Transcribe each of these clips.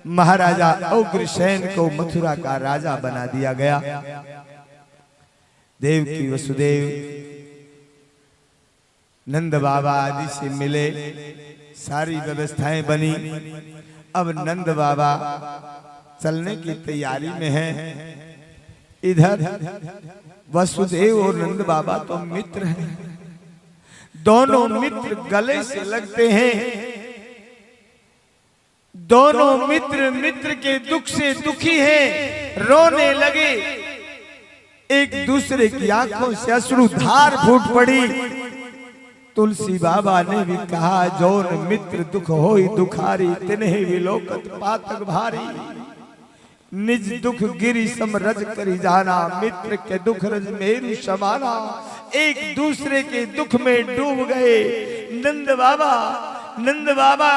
महाराजा उग्रसेन को मथुरा का राजा बना दिया गया। देवकी वसुदेव नंद बाबा आदि से मिले, सारी व्यवस्थाएं बनी। अब नंद बाबा चलने की तैयारी में हैं। इधर वसुदेव और नंद बाबा तो मित्र हैं, दोनों मित्र गले से लगते हैं। दोनों मित्र मित्र के दुख से दुखी हैं, रोने लगे। एक दूसरे की आंखों से अश्रुधार फूट पड़ी। तुलसी बाबा ने भी कहा, जोन मित्र दुख होई दुखारी, तिन्हे विलोकत पातक भारी। निज दुख गिरि सम रज करी जाना, मित्र के दुख रज मेरु समाना। एक दूसरे के दुख में डूब गए। नंद बाबा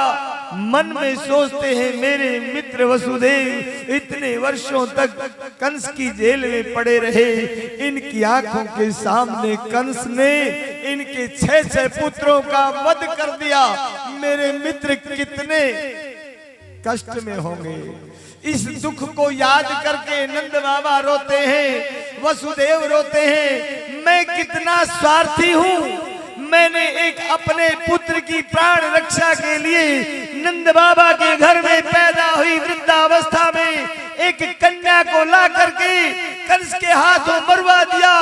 मन में सोचते हैं, मेरे मित्र वसुदेव इतने वर्षों तक कंस की जेल में पड़े रहे। इनकी आंखों के सामने कंस ने इनके 6 पुत्रों का वध कर दिया। मेरे मित्र कितने कष्ट में होंगे। इस दुख को याद करके नंद बाबा रोते हैं, वसुदेव रोते हैं। मैं कितना स्वार्थी हूँ। मैंने एक अपने पुत्र की प्राण रक्षा के लिए नंद बाबा के घर में पैदा हुई वृद्धावस्था में एक कन्या को ला करके कंस के हाथों मरवा दिया।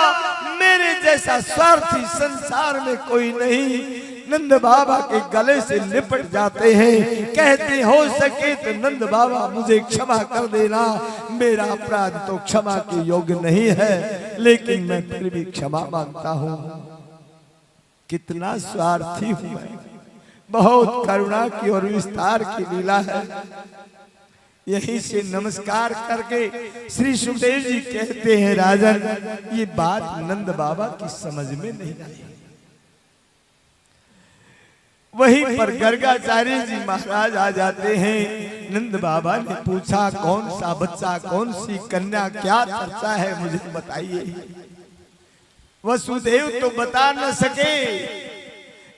मेरे जैसा स्वार्थी संसार में कोई नहीं। नंद बाबा के गले से लिपट जाते हैं, कहते हो सके तो नंद बाबा मुझे क्षमा कर देना। मेरा अपराध तो क्षमा के योग्य नहीं है, लेकिन मैं फिर भी क्षमा मांगता हूँ। कितना स्वार्थी हूँ मैं। बहुत करुणा की और विस्तार की लीला है। यहीं से नमस्कार करके श्री सुखदेव जी कहते हैं, राजन ये बात नंद बाबा की समझ में नहीं आई। वहीं पर गर्गाचार्य जी महाराज आ जाते हैं। नंद बाबा ने पूछा, कौन सा बच्चा, कौन सी कन्या, क्या चर्चा है, मुझे बताइए। वसुदेव तो बता न सके।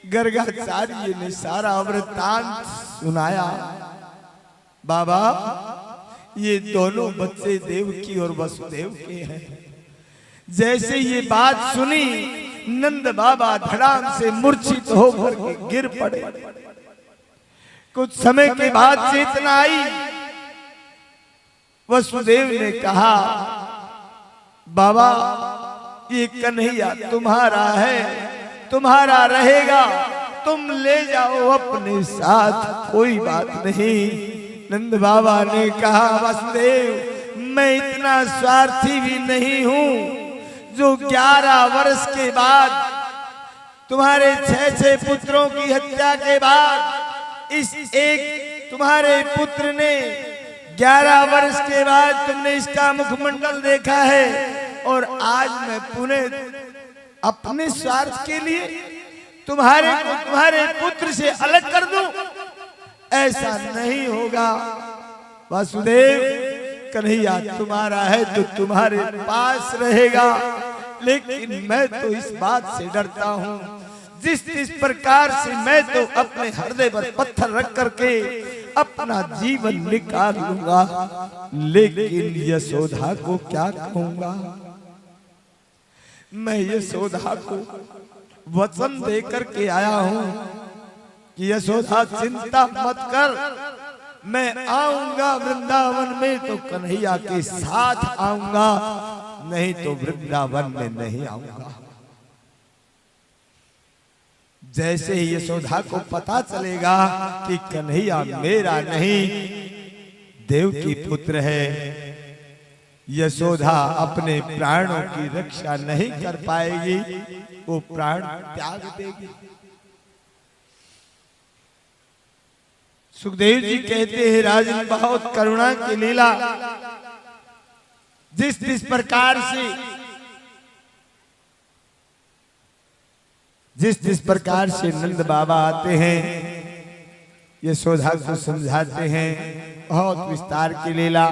गर्गाचार्य ने सारा वृत्तांत सुनाया। बाबा ये दोनों बच्चे देवकी और वसुदेव के हैं। जैसे ये बात सुनी, नंद बाबा धड़ाम से मूर्छित होकर के गिर पड़े। कुछ समय के बाद चेतना आई। वसुदेव ने कहा, बाबा ये कन्हैया तुम्हारा है, तुम्हारा रहेगा, तुम ले जाओ अपने साथ, कोई बात नहीं। नंद बाबा ने कहा, वसुदेव मैं इतना स्वार्थी भी नहीं हूं जो 11 वर्ष के बाद तुम्हारे 6 पुत्रों की हत्या के बाद इस एक तुम्हारे पुत्र ने 11 वर्ष के बाद तुमने इसका मुखमंडल देखा है, और आज मैं पुनः अपने स्वार्थ के लिए तुम्हारे पुत्र से अलग कर दूं। ऐसा नहीं होगा। वासुदेव कन्हैया तुम्हारा है तो तुम्हारे पास रहेगा, लेकिन मैं तो इस बात से डरता हूँ, जिस प्रकार से मैं तो अपने हृदय पर पत्थर रख करके अपना जीवन निकाल लूंगा, लेकिन यशोदा को क्या कहूंगा। मैं यशोदा को वचन दे करके आया हूँ कि यशोदा चिंता मत कर, मैं आऊंगा वृंदावन में तो कन्हैया के साथ आऊंगा, नहीं तो वृंदावन में नहीं आऊंगा। जैसे ही यशोदा को पता चलेगा कि कन्हैया मेरा नहीं देवकी पुत्र है, यशोदा अपने प्राणों की रक्षा नहीं कर पाएगी, वो प्राण त्याग देगी। सुखदेव जी कहते हैं, राजन बहुत करुणा की लीला। जिस प्रकार से नंद बाबा आते हैं, यशोदा को समझाते हैं, बहुत विस्तार की लीला।